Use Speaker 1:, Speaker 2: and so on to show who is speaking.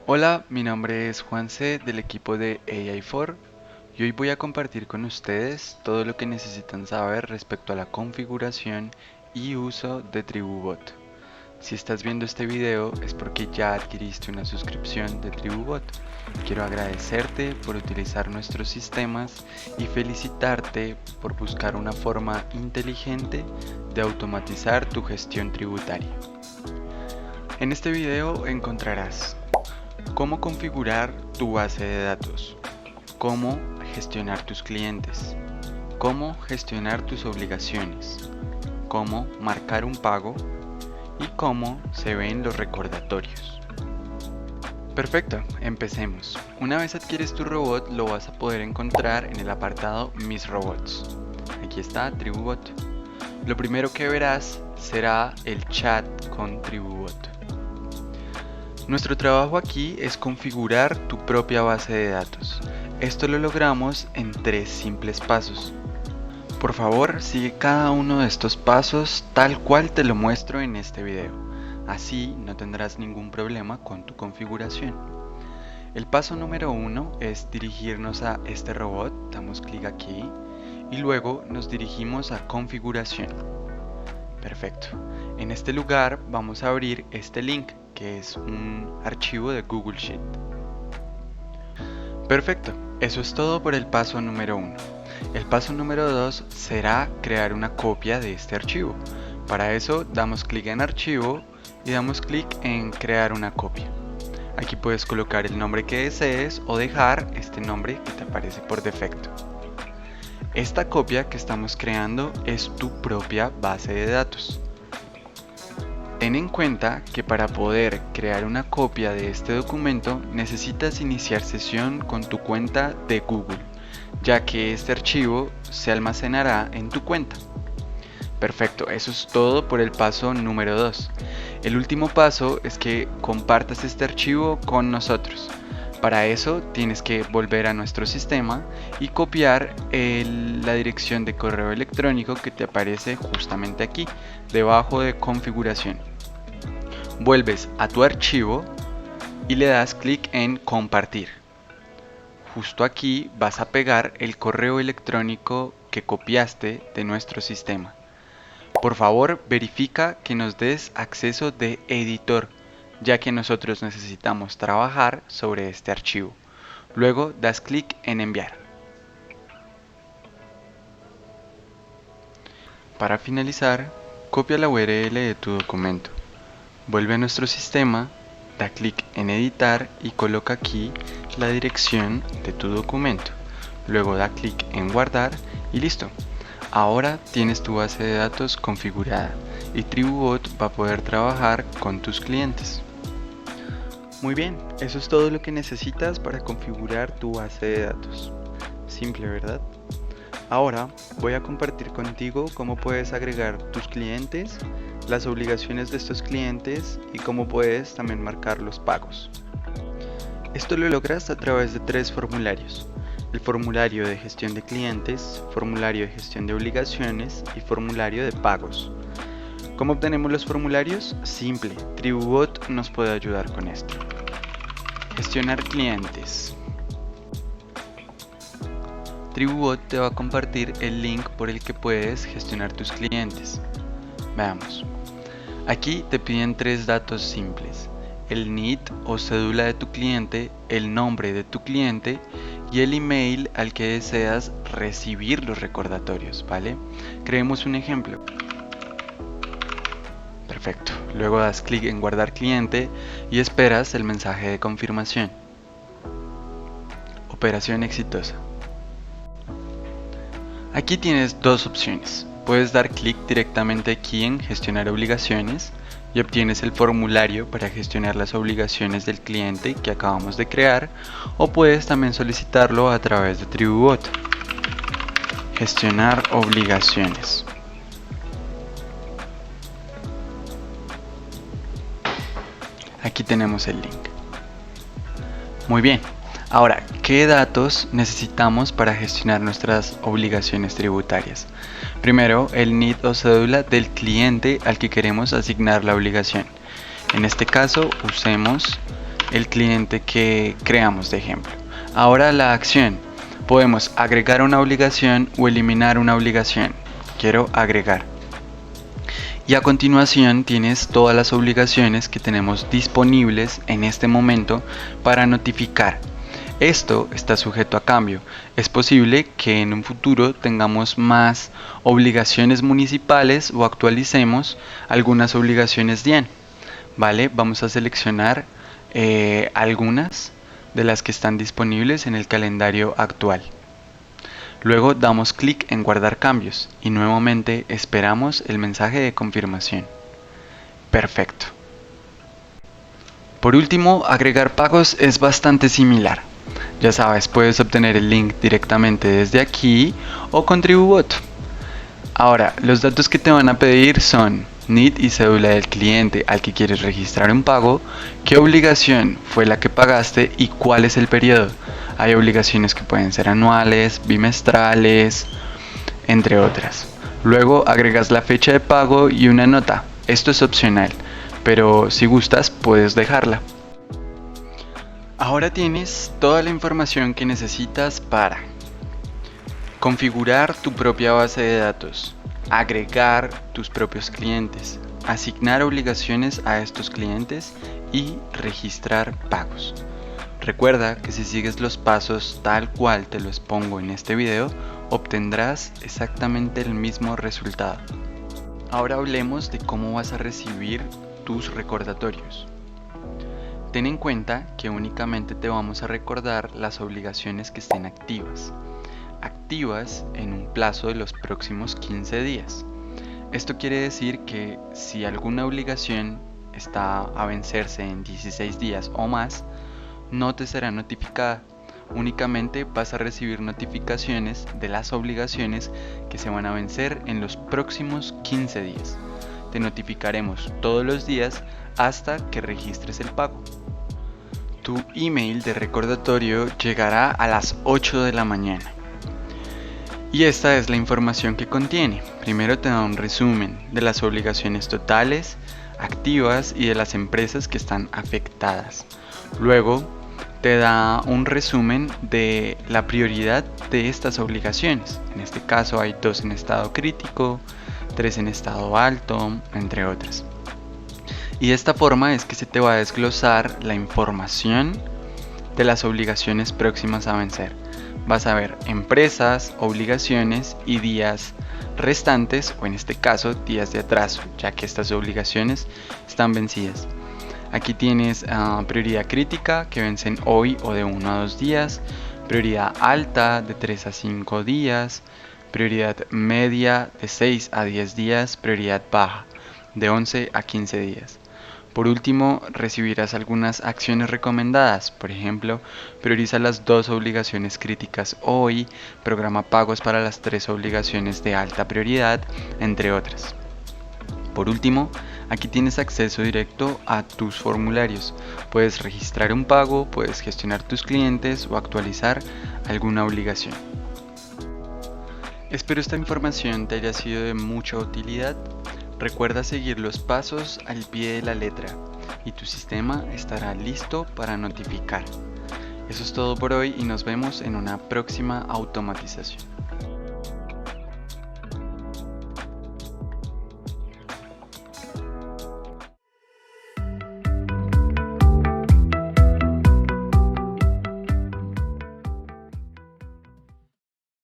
Speaker 1: Hola, mi nombre es Juan C. del equipo de AI4 y hoy voy a compartir con ustedes todo lo que necesitan saber respecto a la configuración y uso de TribuBot. Si estás viendo este video es porque ya adquiriste una suscripción de TribuBot. Quiero agradecerte por utilizar nuestros sistemas y felicitarte por buscar una forma inteligente de automatizar tu gestión tributaria. En este video encontrarás cómo configurar tu base de datos, cómo gestionar tus clientes, cómo gestionar tus obligaciones, cómo marcar un pago y cómo se ven los recordatorios. Perfecto, empecemos. Una vez adquieres tu robot, lo vas a poder encontrar en el apartado Mis robots. Aquí está TribuBot. Lo primero que verás será el chat con TribuBot. Nuestro trabajo aquí es configurar tu propia base de datos. Esto lo logramos en 3 simples pasos. Por favor, sigue cada uno de estos pasos tal cual te lo muestro en este video. Así no tendrás ningún problema con tu configuración. El paso número 1 es dirigirnos a este robot, damos clic aquí y luego nos dirigimos a configuración. Perfecto. En este lugar vamos a abrir este link, que es un archivo de Google Sheet. Perfecto, eso es todo por el paso número 1. El paso número 2 será crear una copia de este archivo. Para eso damos clic en archivo y damos clic en crear una copia. Aquí puedes colocar el nombre que desees o dejar este nombre que te aparece por defecto. Esta copia que estamos creando es tu propia base de datos. Ten en cuenta que para poder crear una copia de este documento necesitas iniciar sesión con tu cuenta de Google, ya que este archivo se almacenará en tu cuenta. Perfecto, eso es todo por el paso número 2. El último paso es que compartas este archivo con nosotros. Para eso tienes que volver a nuestro sistema y copiar la dirección de correo electrónico que te aparece justamente aquí, debajo de configuración. Vuelves a tu archivo y le das clic en compartir. Justo aquí vas a pegar el correo electrónico que copiaste de nuestro sistema. Por favor, verifica que nos des acceso de editor, ya que nosotros necesitamos trabajar sobre este archivo. Luego das clic en enviar. Para finalizar, copia la URL de tu documento. Vuelve a nuestro sistema, da clic en editar y coloca aquí la dirección de tu documento. Luego da clic en guardar y listo. Ahora tienes tu base de datos configurada y TribuBot va a poder trabajar con tus clientes. Muy bien, eso es todo lo que necesitas para configurar tu base de datos. Simple, ¿verdad? Ahora voy a compartir contigo cómo puedes agregar tus clientes, las obligaciones de estos clientes y cómo puedes también marcar los pagos. Esto lo logras a través de 3 formularios: el formulario de gestión de clientes, formulario de gestión de obligaciones y formulario de pagos. ¿Cómo obtenemos los formularios? Simple, TribuBot nos puede ayudar con esto. Gestionar clientes. TribuBot te va a compartir el link por el que puedes gestionar tus clientes. Veamos. Aquí te piden 3 datos simples: el NID o cédula de tu cliente, el nombre de tu cliente y el email al que deseas recibir los recordatorios, ¿vale? Creemos un ejemplo. Perfecto. Luego das clic en guardar cliente y esperas el mensaje de confirmación. Operación exitosa. Aquí tienes 2 opciones. Puedes dar clic directamente aquí en gestionar obligaciones y obtienes el formulario para gestionar las obligaciones del cliente que acabamos de crear, o puedes también solicitarlo a través de TribuBot. Gestionar obligaciones. Aquí tenemos el link. Muy bien. Ahora, ¿qué datos necesitamos para gestionar nuestras obligaciones tributarias? Primero, el NID o cédula del cliente al que queremos asignar la obligación. En este caso, usemos el cliente que creamos de ejemplo. Ahora la acción. Podemos agregar una obligación o eliminar una obligación. Quiero agregar. Y a continuación tienes todas las obligaciones que tenemos disponibles en este momento para notificar. Esto está sujeto a cambio. Es posible que en un futuro tengamos más obligaciones municipales o actualicemos algunas obligaciones DIAN. Vale, vamos a seleccionar algunas de las que están disponibles en el calendario actual. Luego damos clic en guardar cambios y nuevamente esperamos el mensaje de confirmación. Perfecto. Por último, agregar pagos es bastante similar. Ya sabes, puedes obtener el link directamente desde aquí o con Tribubot. Ahora, los datos que te van a pedir son NIT y cédula del cliente al que quieres registrar un pago, qué obligación fue la que pagaste y cuál es el periodo. Hay obligaciones que pueden ser anuales, bimestrales, entre otras. Luego agregas la fecha de pago y una nota. Esto es opcional, pero si gustas puedes dejarla. Ahora tienes toda la información que necesitas para configurar tu propia base de datos, agregar tus propios clientes, asignar obligaciones a estos clientes y registrar pagos. Recuerda que si sigues los pasos tal cual te los pongo en este video, obtendrás exactamente el mismo resultado. Ahora hablemos de cómo vas a recibir tus recordatorios. Ten en cuenta que únicamente te vamos a recordar las obligaciones que estén activas en un plazo de los próximos 15 días. Esto quiere decir que si alguna obligación está a vencerse en 16 días o más, no te será notificada. Únicamente vas a recibir notificaciones de las obligaciones que se van a vencer en los próximos 15 días. Te notificaremos todos los días hasta que registres el pago. Tu email de recordatorio llegará a las 8 de la mañana. Y esta es la información que contiene. Primero te da un resumen de las obligaciones totales, activas y de las empresas que están afectadas. Luego te da un resumen de la prioridad de estas obligaciones. En este caso hay 2 en estado crítico, 3 en estado alto, entre otras. Y de esta forma es que se te va a desglosar la información de las obligaciones próximas a vencer. Vas a ver empresas, obligaciones y días restantes, o en este caso días de atraso, ya que estas obligaciones están vencidas. Aquí tienes prioridad crítica, que vencen hoy o de 1 a 2 días, prioridad alta de 3 a 5 días, prioridad media de 6 a 10 días, prioridad baja de 11 a 15 días. Por último, recibirás algunas acciones recomendadas. Por ejemplo, prioriza las 2 obligaciones críticas hoy, programa pagos para las 3 obligaciones de alta prioridad, entre otras. Por último, aquí tienes acceso directo a tus formularios. Puedes registrar un pago, puedes gestionar tus clientes o actualizar alguna obligación. Espero esta información te haya sido de mucha utilidad. Recuerda seguir los pasos al pie de la letra y tu sistema estará listo para notificar. Eso es todo por hoy y nos vemos en una próxima automatización.